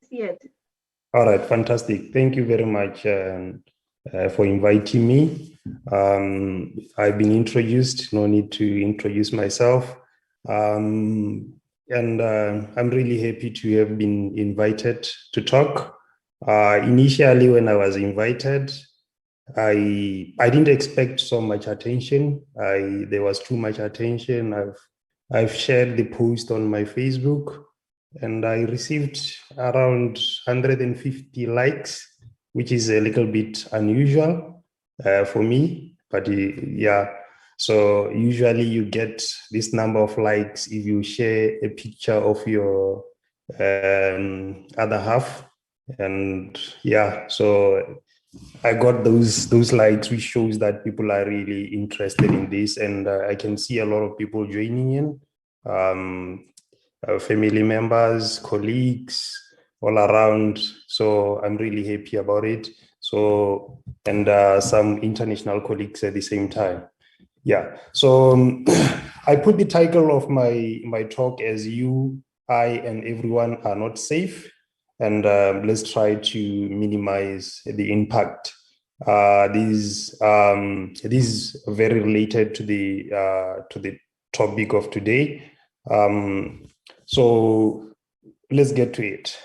theater. All right, fantastic. Thank you very much for inviting me. I've been introduced, no need to introduce myself. And I'm really happy to have been invited to talk. Initially, when I was invited, I didn't expect so much attention. There was too much attention. I've shared the post on my Facebook, and I received around 150 likes, which is a little bit unusual for me. But yeah, so usually you get this number of likes if you share a picture of your other half. And yeah, so I got those likes, which shows that people are really interested in this, and I can see a lot of people joining in, family members, colleagues, all around. So I'm really happy about it. So, and some international colleagues at the same time. Yeah. So I put the title of my talk as "You, I, and everyone are not safe." And let's try to minimize the impact. This is very related to the topic of today. So let's get to it.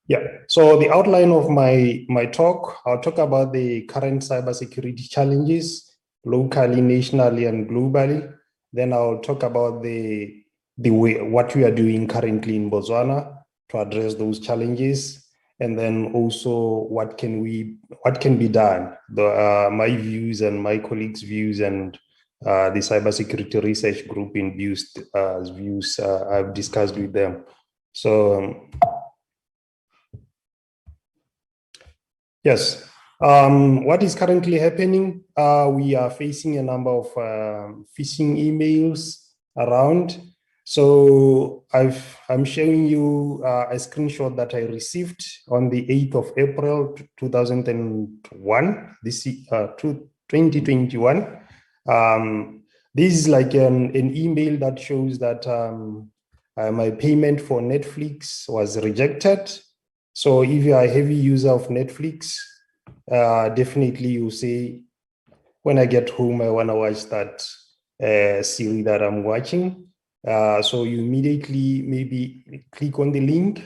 Yeah. So the outline of my talk, I'll talk about the current cybersecurity challenges locally, nationally, and globally. Then I'll talk about the way what we are doing currently in Botswana to address those challenges, and then also what can be done. My views and my colleagues' views and the cybersecurity research group in views I've discussed with them. So yes. What is currently happening? We are facing a number of phishing emails around. So I'm showing you a screenshot that I received on the 8th of April 2001, 2021. This is like an email that shows that my payment for Netflix was rejected. So if you are a heavy user of Netflix, definitely you say, when I get home, I want to watch that series that I'm watching. So you immediately maybe click on the link.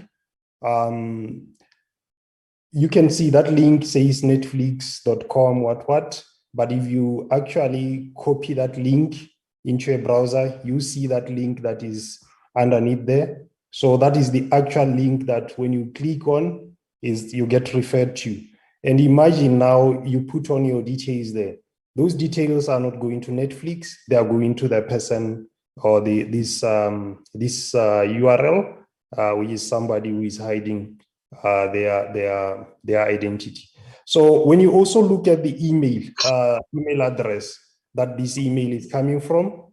You can see that link says netflix.com, what. But if you actually copy that link into a browser, you see that link that is underneath there. So that is the actual link that when you click on, is you get referred to. And imagine now you put on your details there. Those details are not going to Netflix. They are going to the person or this URL, which is somebody who is hiding their identity. So when you also look at the email address that this email is coming from,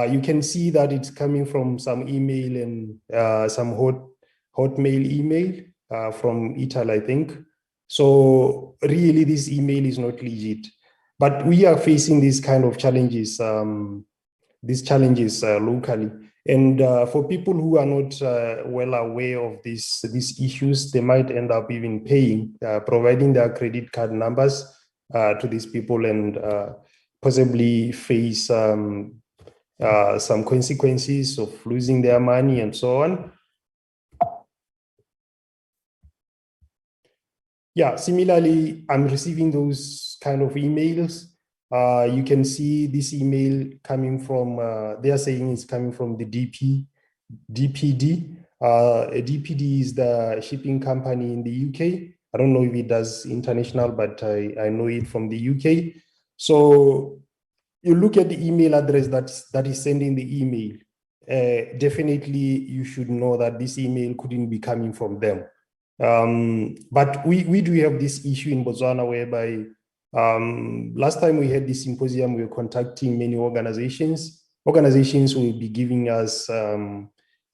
you can see that it's coming from some email and some Hotmail email from Italy, I think. So really, this email is not legit. But we are facing these kind of challenges, locally. And for people who are not well aware of these issues, they might end up even paying, providing their credit card numbers to these people, and possibly face some consequences of losing their money and so on. Yeah, similarly, I'm receiving those kind of emails. You can see this email coming from, they are saying it's coming from the DPD. DPD is the shipping company in the UK. I don't know if it does international, but I know it from the UK. So you look at the email address that is sending the email. Definitely, you should know that this email couldn't be coming from them. But we do have this issue in Botswana whereby last time we had this symposium, we were contacting many organizations. Organizations will be giving us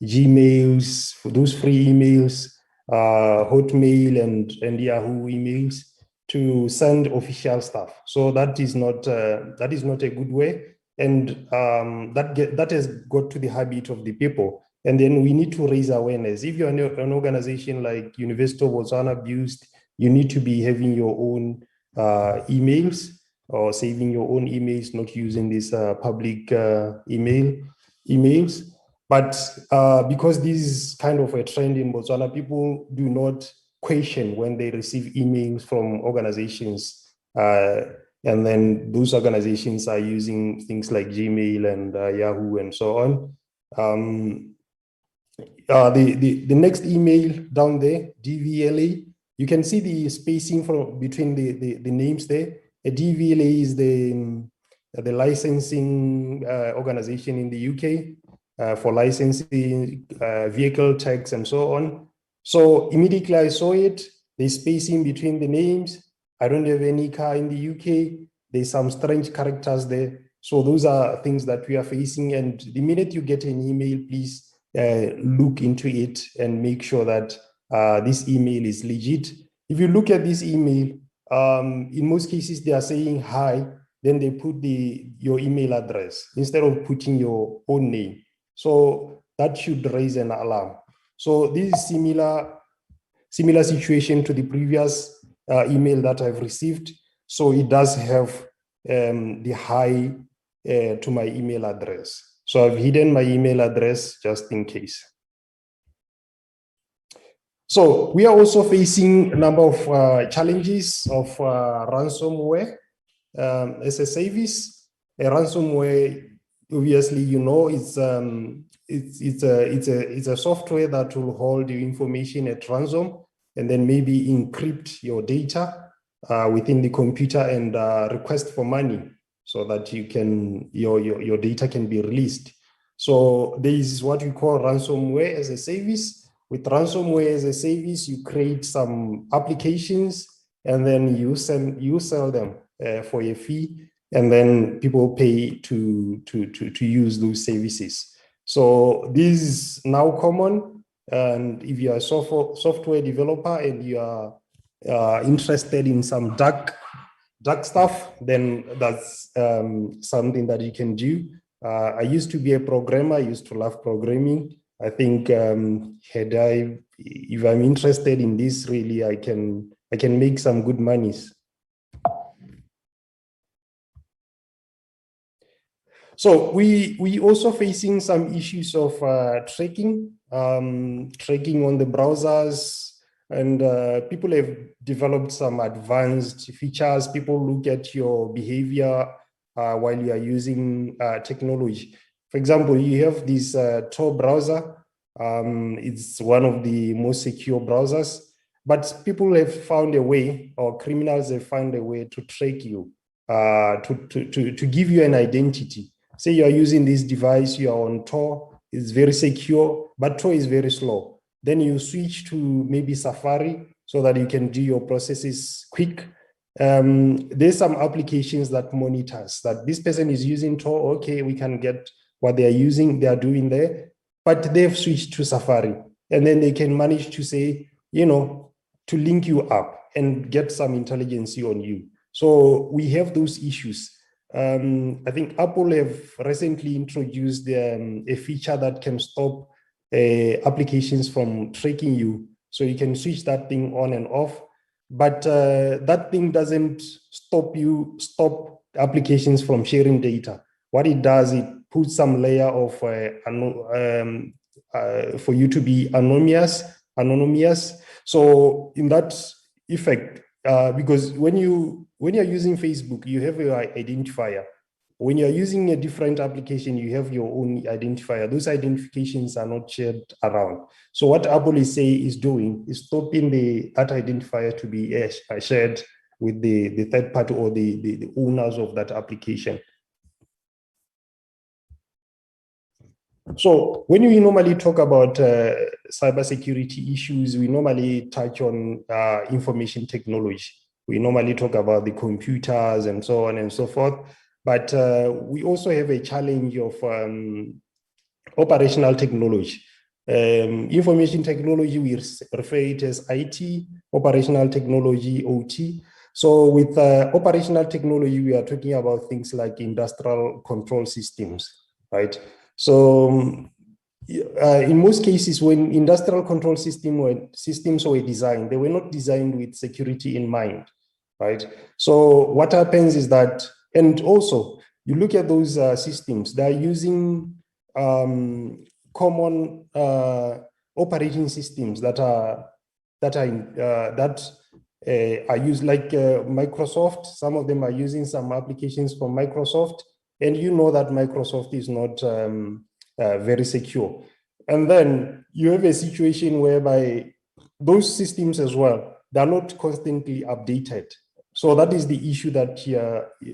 Gmails, for those free emails, Hotmail and Yahoo emails to send official stuff. So that is not a good way. And that has got to the habit of the people. And then we need to raise awareness. If you're an organization like University of Botswana BUST, you need to be having your own emails or saving your own emails, not using these public emails. But because this is kind of a trend in Botswana, people do not question when they receive emails from organizations. And then those organizations are using things like Gmail and Yahoo and so on. The next email down there, DVLA, you can see the spacing between the names there. A DVLA is the licensing organization in the UK for licensing vehicle tags and so on. So immediately I saw it, there's spacing between the names. I don't have any car in the UK. There's some strange characters there. So those are things that we are facing. And the minute you get an email, please look into it and make sure that this email is legit. If you look at this email, in most cases, they are saying hi, then they put your email address instead of putting your own name. So that should raise an alarm. So this is similar situation to the previous email that I've received. So it does have the hi to my email address. So I've hidden my email address just in case. So we are also facing a number of challenges of ransomware as a service. A ransomware, obviously, you know, it's a software that will hold your information at ransom and then maybe encrypt your data within the computer and request for money so that you can your data can be released. So there is what we call ransomware as a service. With ransomware as a service, you create some applications and then you sell them for a fee, and then people pay to use those services. So this is now common, and if you are a software developer and you are interested in some dark stuff, then that's something that you can do. I used to be a programmer. I used to love programming. I think if I'm interested in this, really, I can make some good monies. So we also facing some issues of tracking on the browsers, and people have developed some advanced features. People look at your behavior while you are using technology. For example, you have this Tor browser. It's one of the most secure browsers, but people have found a way, or criminals have found a way to track you, to give you an identity. Say you are using this device, you are on Tor, it's very secure, but Tor is very slow. Then you switch to maybe Safari so that you can do your processes quick. There's some applications that monitors that this person is using Tor. Okay, we can get what they are doing there, but they've switched to Safari, and then they can manage to say, to link you up and get some intelligence on you. So we have those issues. I think Apple have recently introduced a feature that can stop applications from tracking you. So you can switch that thing on and off, but that thing doesn't stop applications from sharing data. What it does, it puts some layer of for you to be anonymous. So in that effect, because when you're using Facebook, you have your identifier. When you're using a different application, you have your own identifier. Those identifications are not shared around. So what Apple is doing is stopping that identifier to be shared with the third party or the owners of that application. So when we normally talk about cybersecurity issues, we normally touch on information technology. We normally talk about the computers and so on and so forth. But we also have a challenge of operational technology. Information technology, we refer it as IT, operational technology, OT. So with operational technology, we are talking about things like industrial control systems, right? So in most cases, when industrial control systems were designed, they were not designed with security in mind, right? So what happens is that, and also you look at those systems, they're using common operating systems that are used, like Microsoft. Some of them are using some applications from Microsoft, and you know that Microsoft is not very secure. And then you have a situation whereby those systems as well, they're not constantly updated. So that is the issue that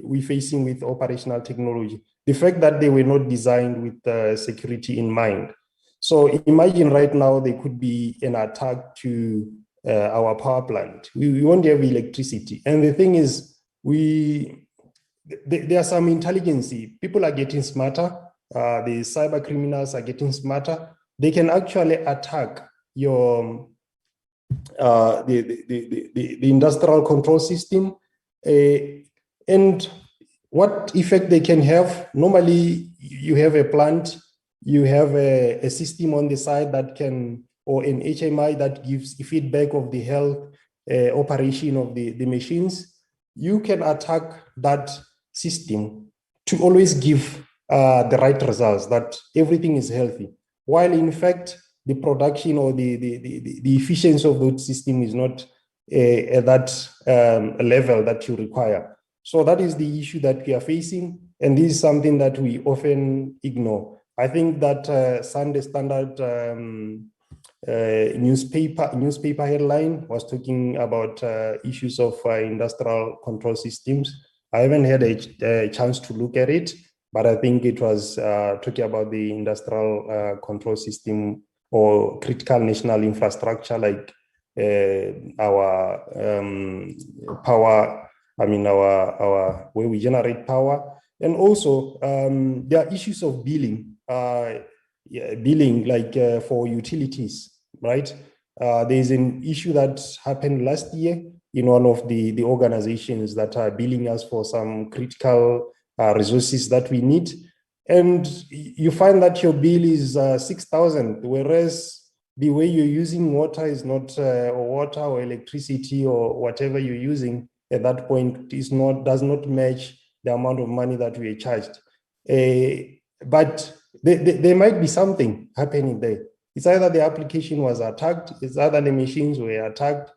we're facing with operational technology. The fact that they were not designed with security in mind. So imagine right now there could be an attack to our power plant. We won't have electricity. And the thing is, there are some intelligence. People are getting smarter. The cyber criminals are getting smarter. They can actually attack your the industrial control system, and what effect they can have. Normally, you have a plant, you have a system on the side that can, or an HMI that gives feedback of the health operation of the machines. You can attack that system to always give the right results, that everything is healthy, while in fact the production or the efficiency of the system is not at that level that you require. So that is the issue that we are facing, and this is something that we often ignore. I think that Sunday Standard newspaper headline was talking about issues of industrial control systems. I haven't had a chance to look at it, but I think it was talking about the industrial control system or critical national infrastructure, like our power, our where we generate power. And also there are issues of billing, like for utilities, right? There's an issue that happened last year in one of the organizations that are billing us for some critical resources that we need. And you find that your bill is 6,000, whereas the way you're using water is not, or water or electricity or whatever you're using at that point does not match the amount of money that we are charged. But there might be something happening there. It's either the application was attacked, it's either the machines were attacked,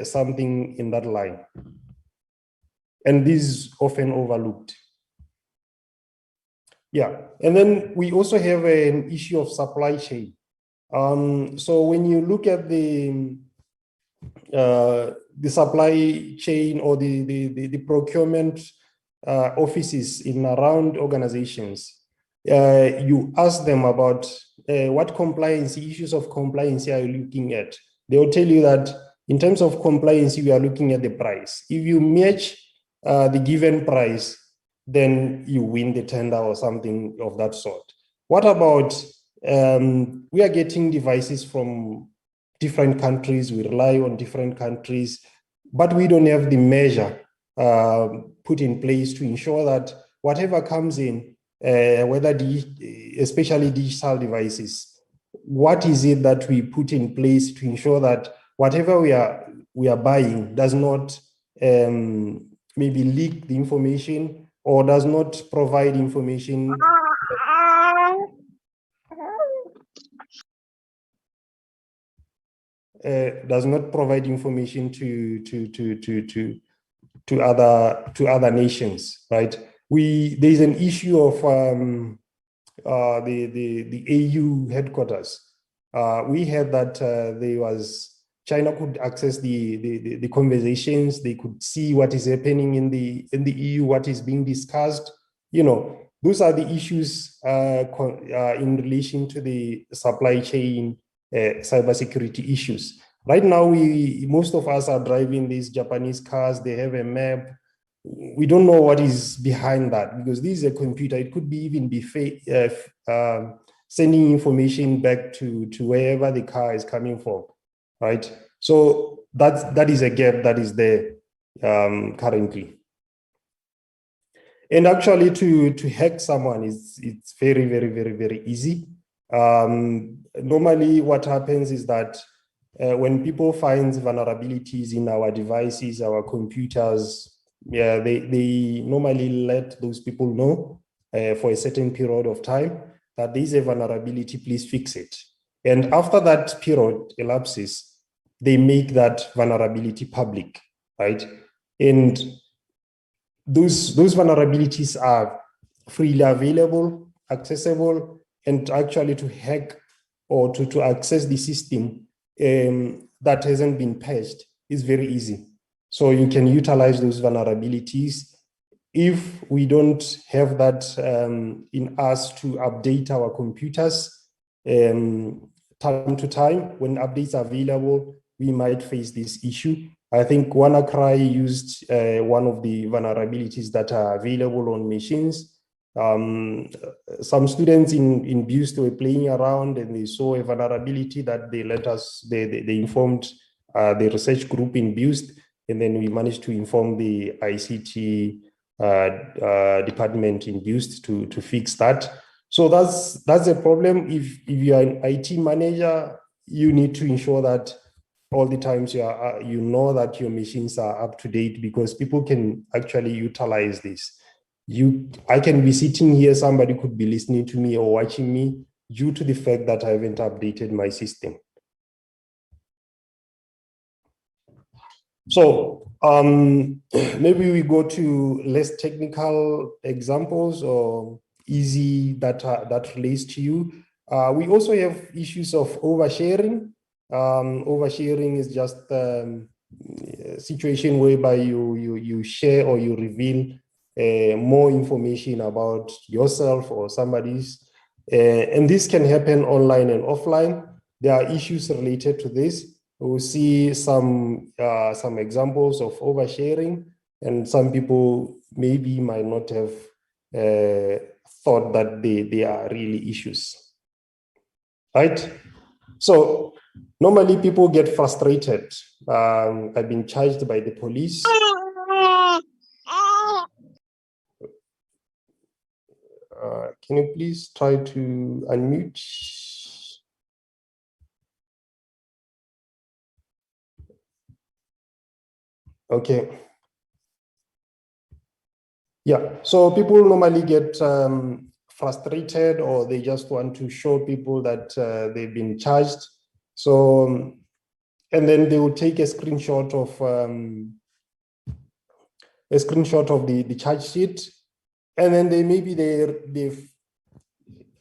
something in that line. And this is often overlooked. Yeah, and then we also have an issue of supply chain. So when you look at the supply chain or the procurement offices in around organizations, you ask them about what compliance issues of compliance are you looking at. They will tell you that in terms of compliance, we are looking at the price. If you match the given price, then you win the tender or something of that sort. What about, we are getting devices from different countries, we rely on different countries, but we don't have the measure put in place to ensure that whatever comes in, especially digital devices, what is it that we put in place to ensure that whatever we are buying does not maybe leak the information or does not provide information to other nations, right? There's an issue of the AU headquarters. We heard that China could access the conversations. They could see what is happening in the EU, what is being discussed. You know, those are the issues in relation to the supply chain cybersecurity issues. Right now, most of us are driving these Japanese cars. They have a map. We don't know what is behind that, because this is a computer. It could be even be sending information back to wherever the car is coming from, right? So that is a gap that is there currently. And actually, to hack someone it's very, very, very, very easy. Normally what happens is that when people find vulnerabilities in our devices, our computers, yeah, they normally let those people know for a certain period of time that there is a vulnerability, please fix it. And after that period elapses, they make that vulnerability public, right? And those vulnerabilities are freely available, accessible, and actually to hack or to access the system that hasn't been patched is very easy. So you can utilize those vulnerabilities. If we don't have that in us to update our computers time to time, when updates are available, we might face this issue. I think WannaCry used one of the vulnerabilities that are available on machines. Some students in BUST were playing around and they saw a vulnerability that they let us, they informed the research group in BUST, and then we managed to inform the ICT department in BUST to fix that. So that's a problem. If you are an IT manager, you need to ensure that all the times you know that your machines are up to date, because people can actually utilize this. I can be sitting here, somebody could be listening to me or watching me due to the fact that I haven't updated my system. So maybe we go to less technical examples or easy that relates to you. We also have issues of oversharing. Oversharing is just a situation whereby you share or you reveal more information about yourself or somebody's, and this can happen online and offline. There are issues related to this. We'll see some examples of oversharing, and some people maybe might not have thought that they are really issues, right? So normally people get frustrated. I've been charged by the police. Can you please try to unmute? Okay. Yeah, so people normally get frustrated, or they just want to show people that they've been charged. So, and then they will take a screenshot of the charge sheet, and then they've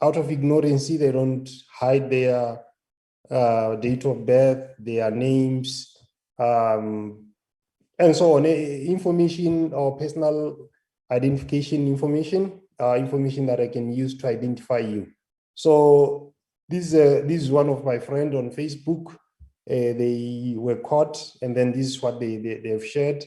out of ignorance, they don't hide their date of birth, their names, and so on, information or personal identification information, information that I can use to identify you. So this is one of my friends on Facebook. They were caught, and then this is what they have shared.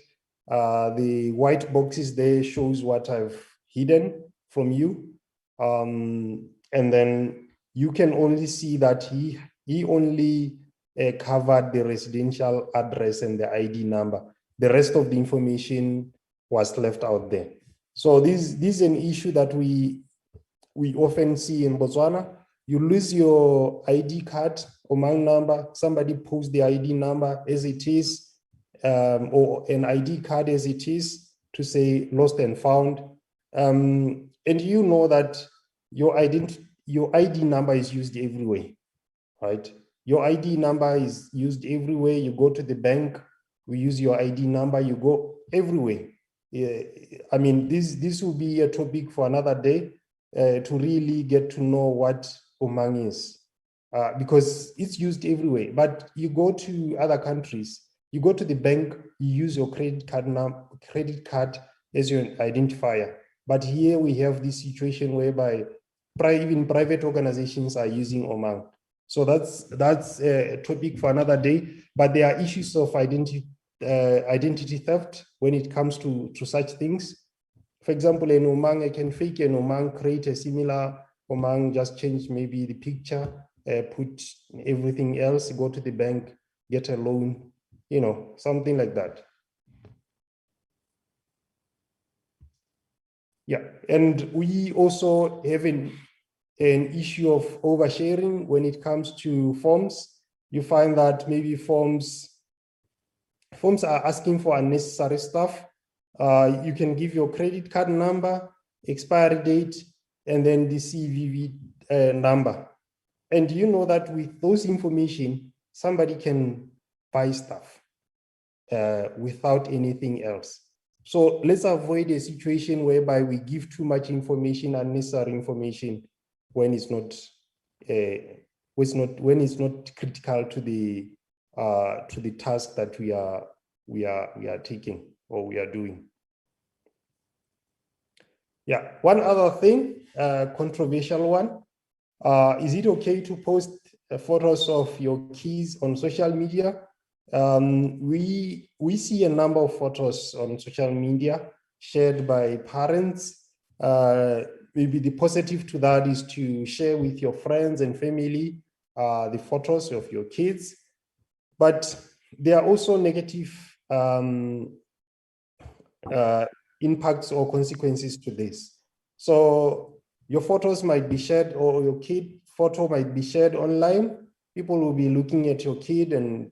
The white boxes there shows what I've hidden from you. And then you can only see that he only covered the residential address and the ID number. The rest of the information was left out there. So this is an issue that we often see in Botswana. You lose your ID card or Omang number, somebody posts the ID number as it is, or an ID card as it is, to say lost and found. And you know that your ID number is used everywhere, right? Your ID number is used everywhere. You go to the bank, we use your ID number, you go everywhere. I mean, this will be a topic for another day to really get to know what Omang is, because it's used everywhere. But you go to other countries, you go to the bank, you use your credit card as your identifier. But here we have this situation whereby even private organizations are using Omang. So that's a topic for another day. But there are issues of identity theft when it comes to such things. For example, an Omang, I can fake an Omang, create a similar Omang, just change maybe the picture, put everything else, go to the bank, get a loan, you know, something like that. Yeah, and we also have an issue of oversharing when it comes to forms. You find that maybe forms are asking for unnecessary stuff. You can give your credit card number, expiry date, and then the CVV number. And you know that with those information, somebody can buy stuff without anything else. So let's avoid a situation whereby we give too much information, unnecessary information, when it's not critical to the task that we are taking or we are doing. Yeah, one other thing, controversial one. Is it okay to post photos of your kids on social media? We see a number of photos on social media shared by parents. Maybe the positive to that is to share with your friends and family the photos of your kids. But there are also negative impacts or consequences to this. So your photos might be shared, or your kid photo might be shared online. People will be looking at your kid and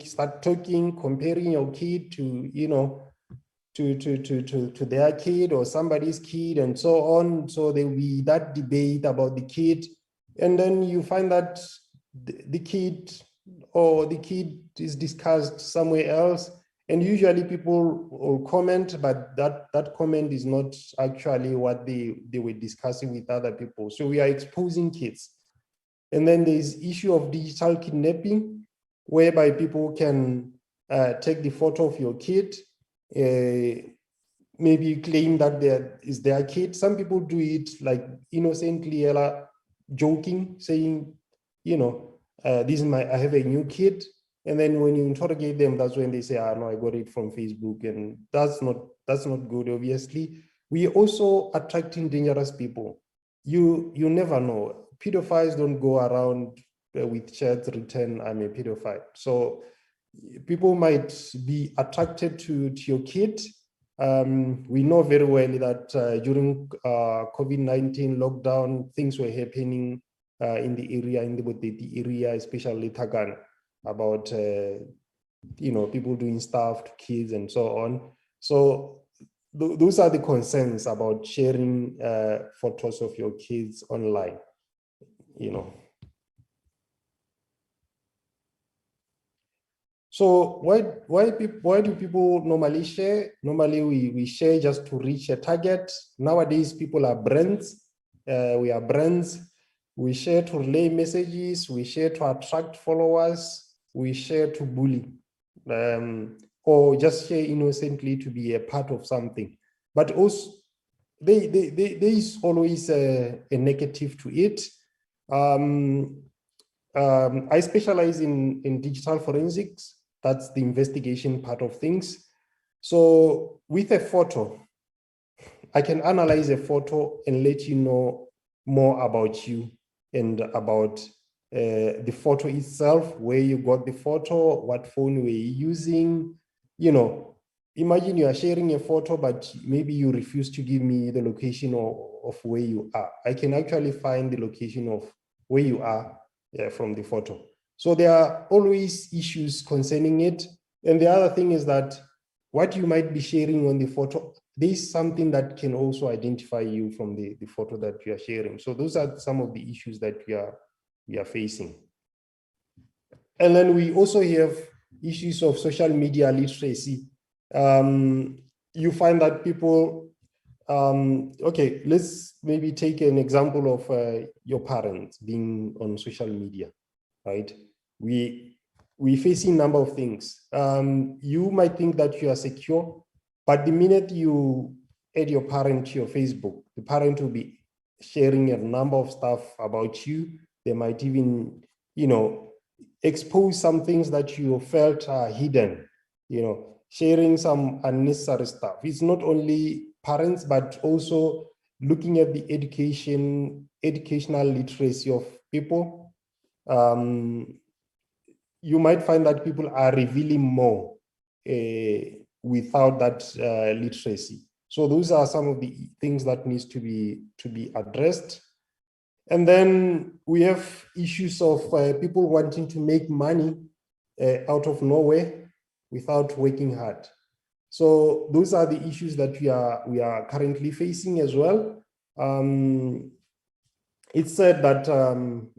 start talking, comparing your kid to, you know, to their kid or somebody's kid and so on. So there will be that debate about the kid. And then you find that the kid is discussed somewhere else. And usually people will comment, but that comment is not actually what they were discussing with other people. So we are exposing kids. And then there's issue of digital kidnapping, whereby people can take the photo of your kid, maybe claim that is their kid. Some people do it like innocently, joking, saying, you know, I have a new kid. And then when you interrogate them, that's when they say, no, I got it from Facebook. And that's not good, obviously. We are also attracting dangerous people. You never know. Pedophiles don't go around with shirts written, I'm a pedophile. So people might be attracted to your kid. We know very well that during COVID-19 lockdown, things were happening in the area, in the area, especially Tagan, about people doing stuff to kids and so on. So those are the concerns about sharing photos of your kids online. So why do people normally share? Normally we share just to reach a target. Nowadays people are brands. We are brands. We share to relay messages. We share to attract followers. We share to bully, or just share innocently to be a part of something. But also there is always a negative to it. I specialize in digital forensics. That's the investigation part of things. So with a photo, I can analyze a photo and let you know more about you and about the photo itself, where you got the photo, what phone were you using. Imagine you are sharing a photo, but maybe you refuse to give me the location of where you are. I can actually find the location of where you are from the photo. So there are always issues concerning it. And the other thing is that what you might be sharing on the photo, there's something that can also identify you from the photo that you are sharing. So those are some of the issues that we are facing. And then we also have issues of social media literacy. You find that people, okay, let's maybe take an example of your parents being on social media, right? We're facing a number of things. You might think that you are secure, but the minute you add your parent to your Facebook, the parent will be sharing a number of stuff about you. They might even, expose some things that you felt are hidden, sharing some unnecessary stuff. It's not only parents, but also looking at the educational literacy of people. You might find that people are revealing more without that literacy. So those are some of the things that needs to be addressed. And then we have issues of people wanting to make money out of nowhere without working hard. So those are the issues that we are currently facing as well. It's said that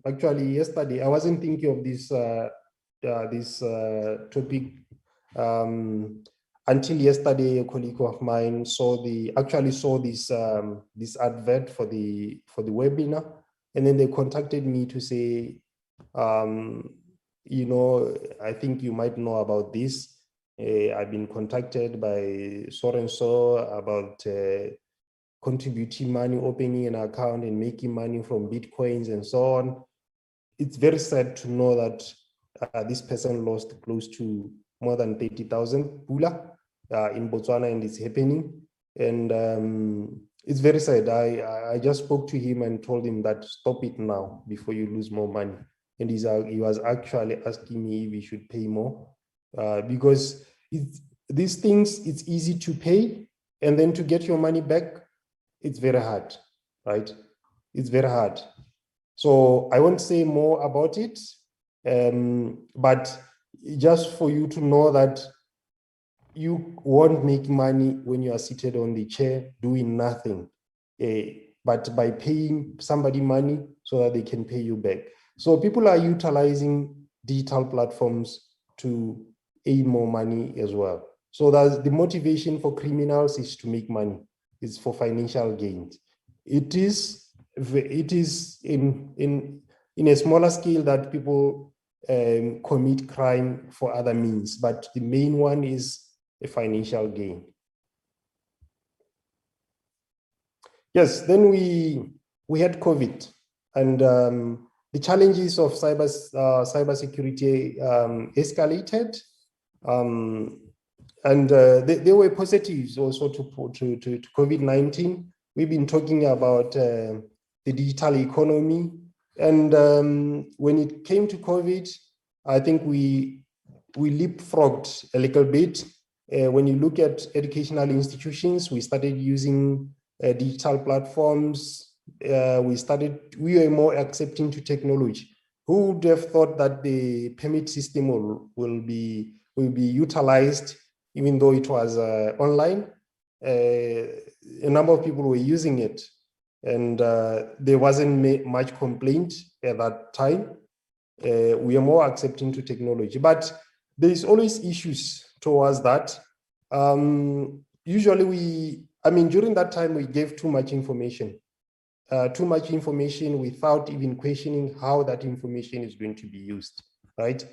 actually yesterday I wasn't thinking of this topic until yesterday. A colleague of mine actually saw this this advert for the webinar, and then they contacted me to say, you know, I think you might know about this. I've been contacted by so and so about contributing money, opening an account and making money from Bitcoins and so on. It's very sad to know that this person lost close to more than 30,000 pula in Botswana, and it's happening. And it's very sad. I just spoke to him and told him that stop it now before you lose more money. And he was actually asking me if he should pay more because these things, it's easy to pay, and then to get your money back, it's very hard, right? It's very hard. So I won't say more about it, but just for you to know that you won't make money when you are seated on the chair doing nothing, but by paying somebody money so that they can pay you back. So people are utilizing digital platforms to earn more money as well. So that's the motivation for criminals is to make money. It's for financial gains. It is in a smaller scale that people commit crime for other means, but the main one is a financial gain. Yes, then we had COVID, and the challenges of cybersecurity escalated, and there were positives also to COVID-19. We've been talking about the digital economy, and when it came to COVID, I think we leapfrogged a little bit. When you look at educational institutions, we started using digital platforms. We were more accepting to technology. Who would have thought that the permit system will be utilized, even though it was online? A number of people were using it, and there wasn't much complaint at that time. We are more accepting to technology, but there is always issues towards that. Usually during that time, we gave too much information without even questioning how that information is going to be used, right?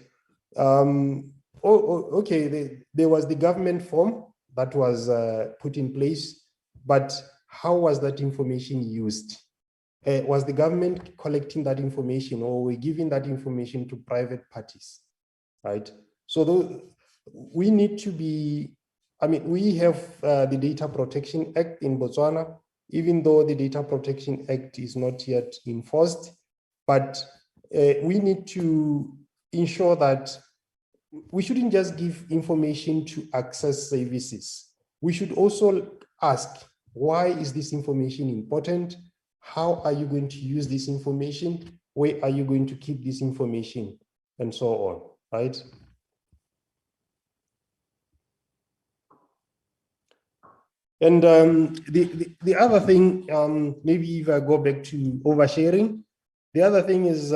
Okay, there was the government form that was put in place, but how was that information used? Was the government collecting that information, or were we giving that information to private parties, right? So we need to be, we have the Data Protection Act in Botswana, even though the Data Protection Act is not yet enforced, but we need to ensure that we shouldn't just give information to access services. We should also ask, why is this information important? How are you going to use this information? Where are you going to keep this information? And so on, right? And the other thing, maybe if I go back to oversharing, the other thing is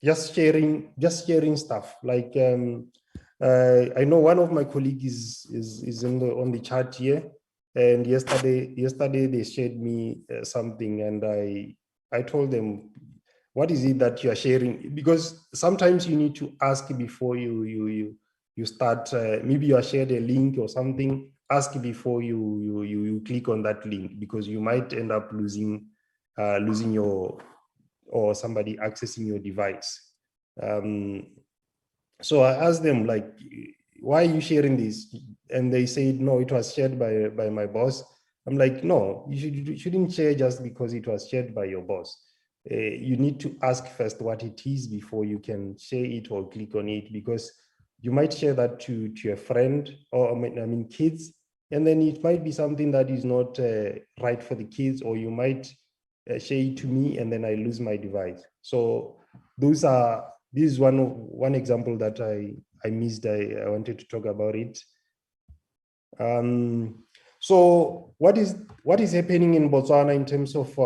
just sharing stuff. Like I know one of my colleagues is on the chat here, and yesterday they shared me something, and I told them, what is it that you are sharing? Because sometimes you need to ask before you start. Maybe you are shared a link or something. Ask before you click on that link, because you might end up losing your, or somebody accessing your device. So I asked them, like, why are you sharing this? And they said, no, it was shared by my boss. I'm like, no, you shouldn't share just because it was shared by your boss. You need to ask first what it is before you can share it or click on it, because you might share that to a friend, or kids, and then it might be something that is not right for the kids, or you might share it to me, and then I lose my device. So this is one example that I missed. I wanted to talk about it. So what is happening in Botswana in terms of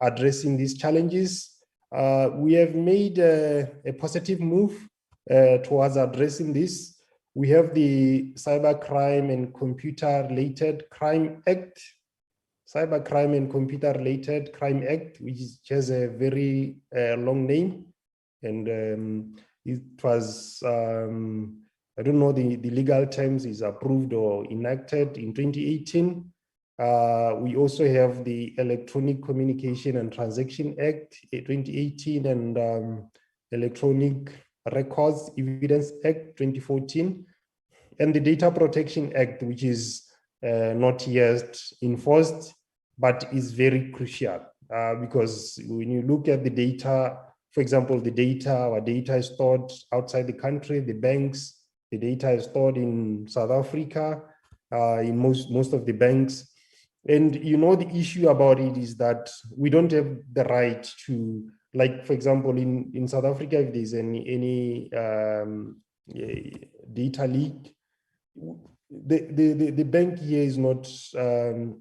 addressing these challenges? We have made a positive move towards addressing this. We have the Cybercrime and Computer-Related Crime Act, Cybercrime and Computer-Related Crime Act, which has a very long name, and it was I don't know the legal terms, is approved or enacted in 2018. We also have the Electronic Communication and Transaction Act 2018 and Electronic Records Evidence Act 2014, and the Data Protection Act, which is not yet enforced, but is very crucial because when you look at the data, for example, our data is stored outside the country, the banks, the data is stored in South Africa, in most of the banks. And you know, the issue about it is that we don't have the right to, like, for example, in South Africa, if there's any data leak, the bank here is not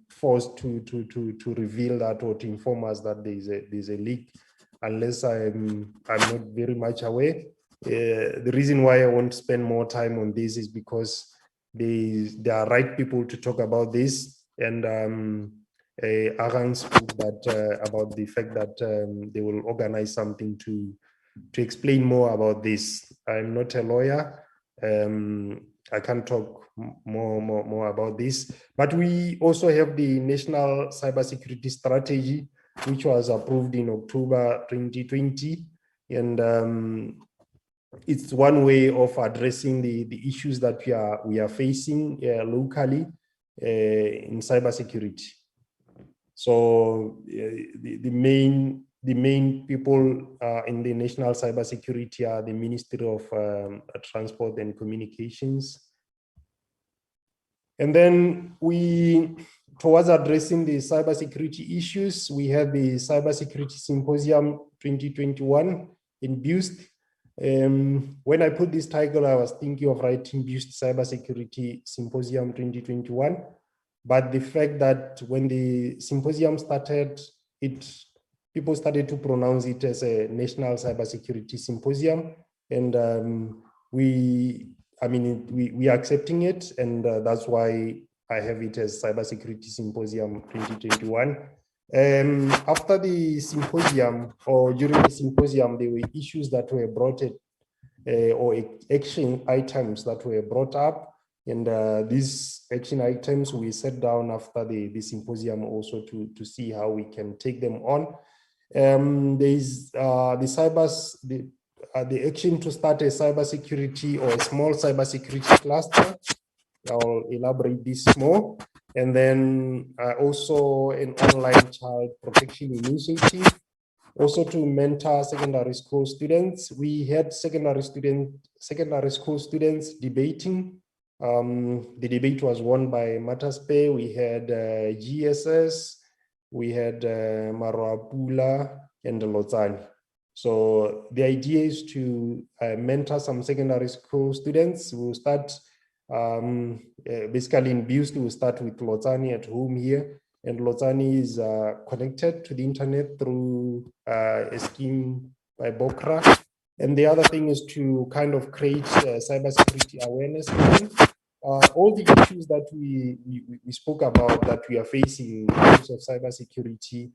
forced to reveal that or to inform us that there's a leak, unless I'm not very much aware. The reason why I want to spend more time on this is because there are right people to talk about this, and Aran spoke about the fact that they will organize something to explain more about this. I'm not a lawyer. I can't talk more about this, but we also have the National Cybersecurity Strategy, which was approved in October 2020, and it's one way of addressing the issues that we are facing locally in cybersecurity. So the main people in the national cybersecurity are the Ministry of Transport and Communications. And then towards addressing the cybersecurity issues, we have the Cybersecurity Symposium 2021 in BUST. When I put this title, I was thinking of writing BUST Cybersecurity Symposium 2021. But the fact that when the symposium started, people started to pronounce it as a National Cybersecurity Symposium, and we are accepting it, and that's why I have it as Cybersecurity Symposium 2021. After the symposium, or during the symposium, there were issues that were brought in, or action items that were brought up. And these action items we set down after the symposium also to see how we can take them on. There is the action to start a cybersecurity or a small cybersecurity cluster. I'll elaborate this more. And then also an online child protection initiative, also to mentor secondary school students. We had secondary school students debating. The debate was won by Mataspe. We had GSS, we had Marwapula and Lotsani. So the idea is to mentor some secondary school students. We'll start basically in BUST. We'll start with Lotsani at home here, and Lotsani is connected to the internet through a scheme by Bokra. And the other thing is to kind of create cybersecurity awareness. All the issues that we spoke about that we are facing in terms of cybersecurity,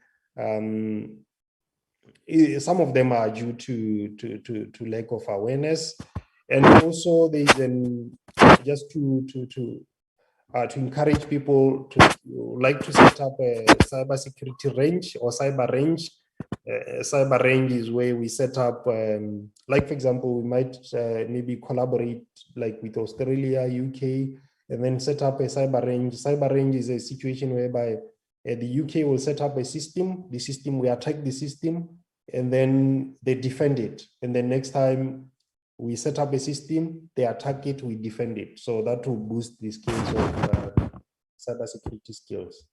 some of them are due to lack of awareness, and also there's just to encourage people to like to set up a cybersecurity range or cyber range. Cyber range is where we set up, like for example, we might maybe collaborate like with Australia, UK, and then set up a cyber range. Cyber range is a situation whereby the UK will set up a system, we attack the system, and then they defend it. And then next time we set up a system, they attack it, we defend it. So that will boost the skills of cybersecurity skills.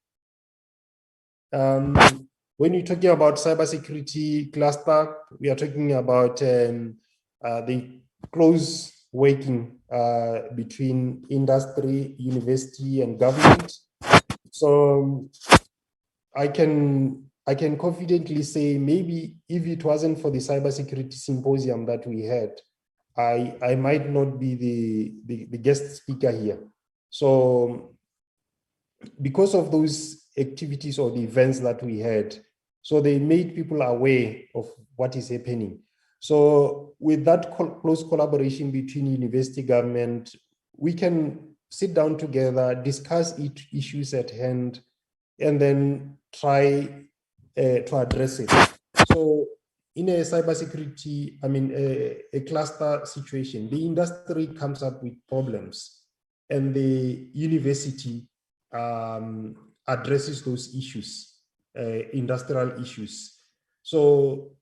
when you're talking about cybersecurity cluster, we are talking about the close working between industry, university, and government. So I can confidently say maybe if it wasn't for the cybersecurity symposium that we had, I might not be the guest speaker here. So because of those activities or the events that we had, so they made people aware of what is happening. So with that close collaboration between university government, we can sit down together, discuss issues at hand, and then try to address it. So in a cybersecurity, a cluster situation, the industry comes up with problems and the university addresses those issues, industrial issues. So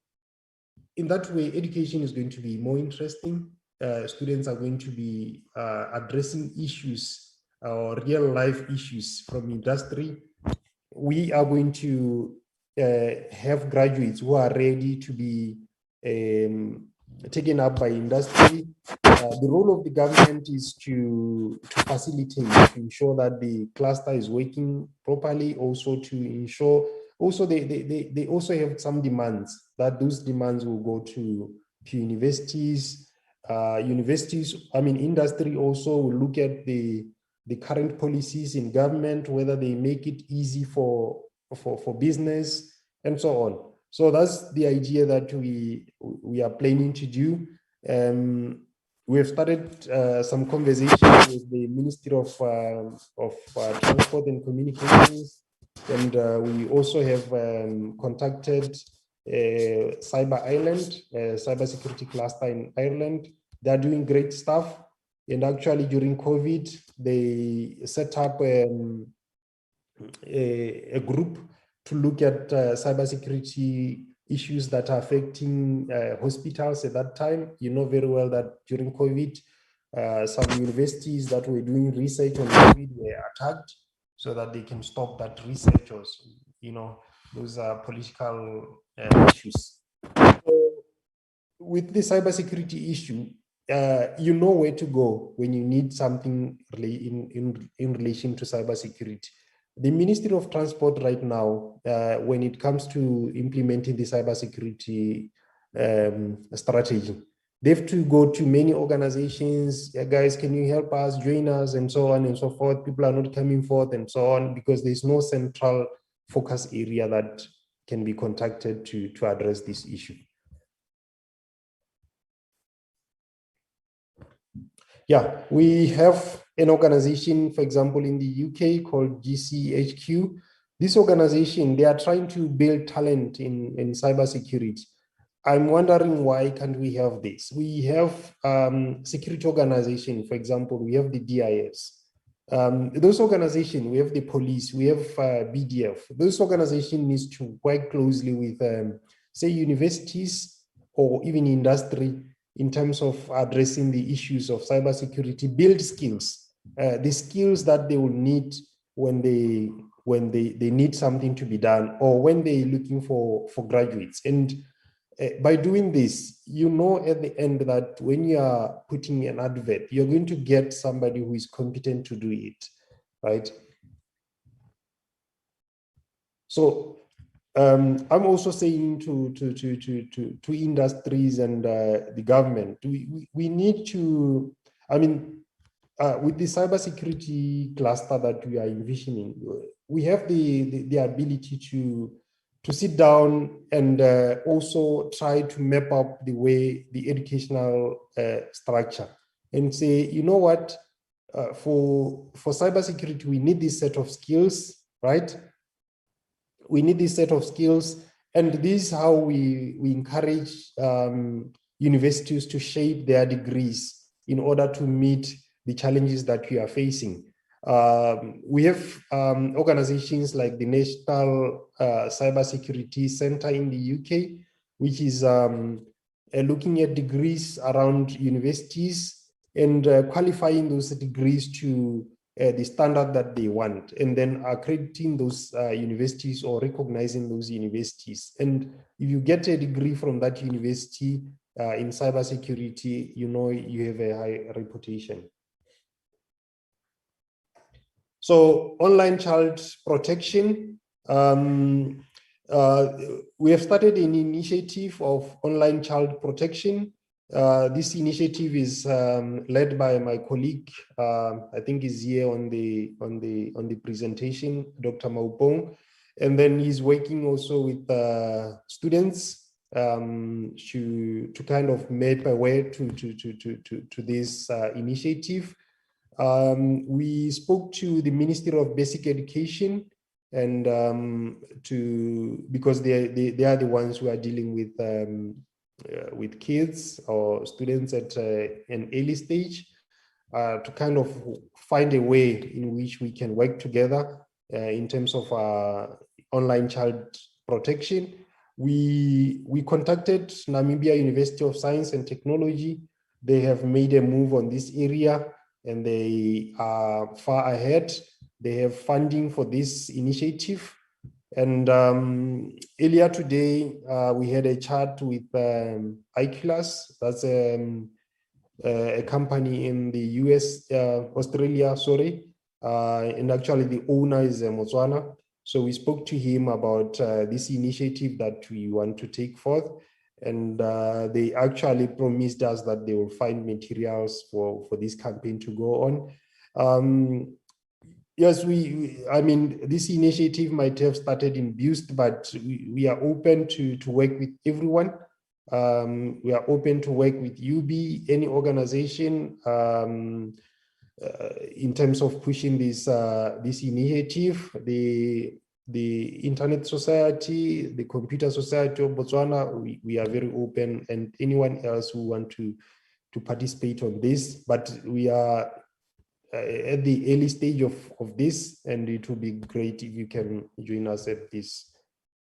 in that way, education is going to be more interesting. Students are going to be addressing issues or real life issues from industry. We are going to have graduates who are ready to be taken up by industry. The role of the government is to facilitate, to ensure that the cluster is working properly, also to ensure, also they also have some demands, that those demands will go to universities. Industry also will look at the current policies in government, whether they make it easy for business and so on. So that's the idea that we are planning to do. We have started some conversations with the Ministry of Transport and Communications, and we also have contacted Cyber Ireland, cybersecurity cluster in Ireland. They're doing great stuff. And actually, during COVID, they set up a group to look at cybersecurity issues that are affecting hospitals at that time. You know very well that during COVID, some universities that were doing research on COVID were attacked so that they can stop that research. Or, those are political issues. So with the cybersecurity issue, you know where to go when you need something in relation to cybersecurity. The Ministry of Transport right now, when it comes to implementing the cybersecurity strategy, they have to go to many organizations. Guys, can you help us, join us, and so on and so forth. People are not coming forth and so on because there's no central focus area that can be contacted to address this issue. Yeah, we have an organization, for example, in the UK called GCHQ. This organization, they are trying to build talent in cybersecurity. I'm wondering why can't we have this? We have security organization, for example, we have the DIS. Those organizations, we have the police, we have BDF. Those organizations needs to work closely with, say, universities or even industry in terms of addressing the issues of cybersecurity, build skills, the skills that they will need when they need something to be done or when they're looking for graduates. And by doing this, at the end that when you are putting an advert, you're going to get somebody who is competent to do it, right? So I'm also saying to industries and the government, we need to, with the cybersecurity cluster that we are envisioning, we have the ability to sit down and also try to map up the way the educational structure and say, you know what, for cybersecurity, we need this set of skills, right? We need this set of skills, and this is how we encourage universities to shape their degrees in order to meet the challenges that we are facing. We have organizations like the National Cybersecurity Center in the UK, which is looking at degrees around universities and qualifying those degrees to the standard that they want, and then accrediting those universities or recognizing those universities. And if you get a degree from that university in cybersecurity, you know you have a high reputation. So online child protection, we have started an initiative of online child protection. This initiative is led by my colleague. I think is here on the presentation, Dr. Maupong, and then he's working also with students to kind of make a way to this initiative. We spoke to the Ministry of Basic Education, and because they are the ones who are dealing with kids or students at an early stage, to kind of find a way in which we can work together in terms of online child protection. We contacted Namibia University of Science and Technology. They have made a move on this area, and they are far ahead. They have funding for this initiative. And earlier today, we had a chat with iClass. That's a company in the US, Australia, sorry. And actually the owner is Botswana. So we spoke to him about this initiative that we want to take forth. And they actually promised us that they will find materials for this campaign to go on. Yes, I mean, this initiative might have started in Boost, but we are open to work with everyone. We are open to work with UB, any organization, in terms of pushing this initiative. The Internet Society, the Computer Society of Botswana, we are very open, and anyone else who want to participate on this. But we are at the early stage of this, and it will be great if you can join us at this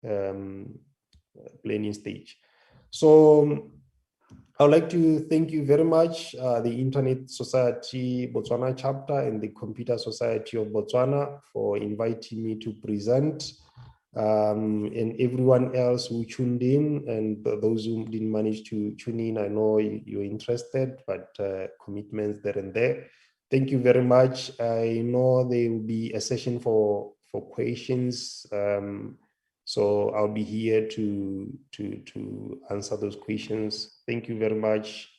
planning stage. So I would like to thank you very much, the Internet Society Botswana chapter and the Computer Society of Botswana, for inviting me to present, and everyone else who tuned in, and those who didn't manage to tune in. I know you're interested, but commitments there and there. Thank you very much. I know there will be a session for questions. So I'll be here to answer those questions. Thank you very much.